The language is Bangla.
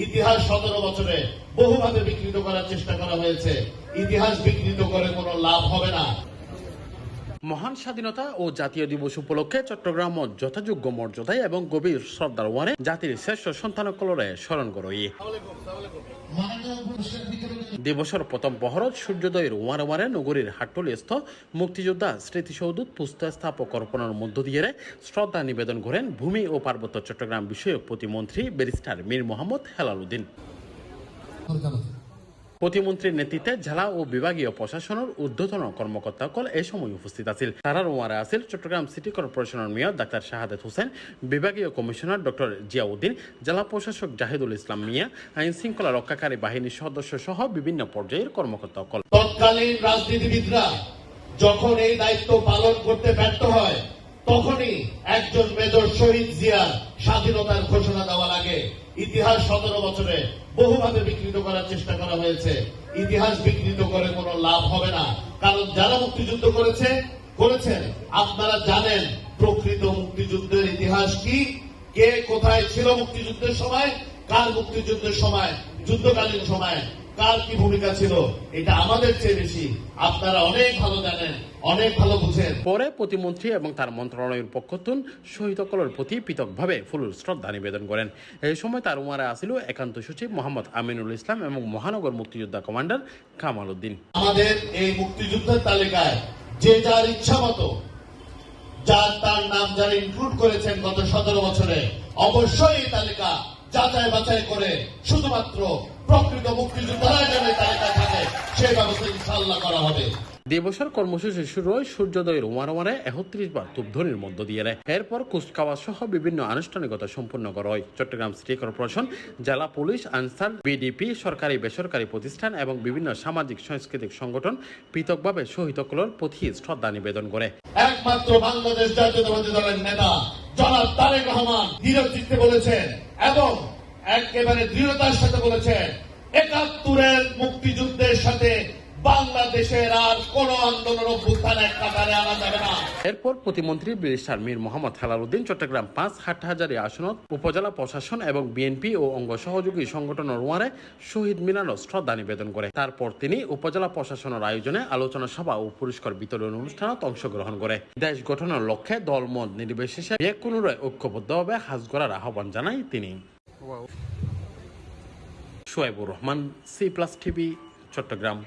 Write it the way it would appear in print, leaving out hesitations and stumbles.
ইতিহাস 17 বছরে বহুভাবে বিকৃত করার চেষ্টা করা হয়েছে। ইতিহাস বিকৃত করে কোনো লাভ হবে না। মহান স্বাধীনতা ও জাতীয় দিবস উপলক্ষে চট্টগ্রাম যথাযোগ্য মর্যাদায় এবং গভীর শ্রদ্ধার ওয়ারে জাতির শ্রেষ্ঠ সন্তানকলরে স্মরণ করই দিবসের প্রথম পহরত সূর্যোদয়ের ওয়ারে ওয়ারে নগরীর হাট্টলিস্থ মুক্তিযোদ্ধা স্মৃতিসৌধ পুস্তা স্থাপক অর্পণের মধ্য দিয়ে শ্রদ্ধা নিবেদন করেন ভূমি ও পার্বত্য চট্টগ্রাম বিষয়ক প্রতিমন্ত্রী ব্যারিস্টার মীর মোহাম্মদ হেলাল উদ্দিন। প্রতিমন্ত্রীর নেতৃত্বে জেলা ও বিভাগীয় প্রশাসনের ঊর্ধ্বতন কর্মকর্তাসকল এই সময় উপস্থিত আছিল। তারার ওয়ারে আছিল চট্টগ্রাম সিটি কর্পোরেশনের মেয়র ডাক্তার শাহাদাত হোসেন, বিভাগীয় কমিশনার ডক্টর জিয়াউদ্দিন, জেলা প্রশাসক জাহিদুল ইসলাম মিয়া, আইন শৃঙ্খলা রক্ষাকারী বাহিনীর সদস্য সহ বিভিন্ন পর্যায়ের কর্মকর্তাসকল। তৎকালীন রাজনীতিবিদরা যখন এই দায়িত্ব পালন করতে ব্যর্থ হয়, তখনই একজন মেজর শহীদ জিয়ার স্বাধীনতার ঘোষণা দেওয়ার আগে ইতিহাস 17 বছরে বহুভাবে বিকৃত করার চেষ্টা করা হয়েছে। ইতিহাস বিকৃত করে কোনো লাভ হবে না, কারণ যারা মুক্তিযুদ্ধ করেছেন আপনারা জানেন প্রকৃত মুক্তিযুদ্ধের ইতিহাস কি, কে কোথায় ছিল মুক্তিযুদ্ধের সময়, কার মুক্তিযুদ্ধের সময়, যুদ্ধকালীন সময় কার কি ভূমিকা ছিল, এটা আমাদের চেয়ে বেশি আপনারা অনেক ভালো জানেন, অনেক ভালো বুঝেন। পরে প্রতিমন্ত্রী এবং তার মন্ত্রণালয়ের পক্ষতুন শহীদসকলের প্রতি পৃথকভাবে ফুল শ্রদ্ধা নিবেদন করেন। এই সময় তার উমারে আসিল একান্ত সচিব মোহাম্মদ আমিনুল ইসলাম এবং মহানগর মুক্তিযোদ্ধা কমান্ডার কামাল উদ্দিন। আমাদের এই মুক্তিযুদ্ধের তালিকায় যে যার ইচ্ছা মতো যার তার নাম যারা ইনক্লুড করেছেন গত 17 বছরে, অবশ্যই এই তালিকা যাচাই বাছাই করে শুধুমাত্র প্রকৃত মুক্তিযোদ্ধারা যেন এই তালিকা থাকে সেই ব্যবস্থা ইনশাআল্লাহ করা হবে। দিবসের কর্মসূচি শুরু হয় সূর্যোদয়ের ওয়ারে ওয়ারে 31 বার তুপধ্বনির মধ্য দিয়ে। এরপর কুচকাওয়াজ সহ বিভিন্ন আনুষ্ঠানিকতা সম্পন্ন করা হয়। চট্টগ্রাম সিটি কর্পোরেশন, জেলা পুলিশ, আনসার, বিডিপি, সরকারি বেসরকারি প্রতিষ্ঠান এবং বিভিন্ন সামাজিক সাংস্কৃতিক সংগঠন পৃথকভাবে শহীদসকলের প্রতি শ্রদ্ধা নিবেদন করে। একমাত্র বাংলাদেশ জাতীয়তাবাদী দলের নেতা জনাব তারেক রহমান দৃঢ়চিত্তে বলেছেন এবং একেবারে দৃঢ়তার সাথে বলেছেন 71-এর মুক্তিযুদ্ধের সাথে বাংলাদেশের আর কোন আন্দোলন অভ্যুত্থান এক কাতারে আনা যাবে না। এরপর প্রতিমন্ত্রী ব্যারিস্টার মীর মোহাম্মদ হেলাল উদ্দিন চট্টগ্রাম 5 হাটহাজারী আসনত উপজেলা প্রশাসন এবং বিএনপি ও অঙ্গ সহযোগী সংগঠনের ওয়ারে শহীদ মিলানো শ্রদ্ধা নিবেদন করে। তারপর তিনি উপজেলা প্রশাসনের আয়োজনে আলোচনা সভা ও পুরস্কার বিতরণ অনুষ্ঠানত অংশগ্রহণ করে। দেশ গঠনের লক্ষ্যে দলমত নির্বিশেষে যে কোনো ঐক্যবদ্ধভাবে হাজ করার আহ্বান জানায় তিনি। Shoebur Rahman, C+ TV, Chittagong.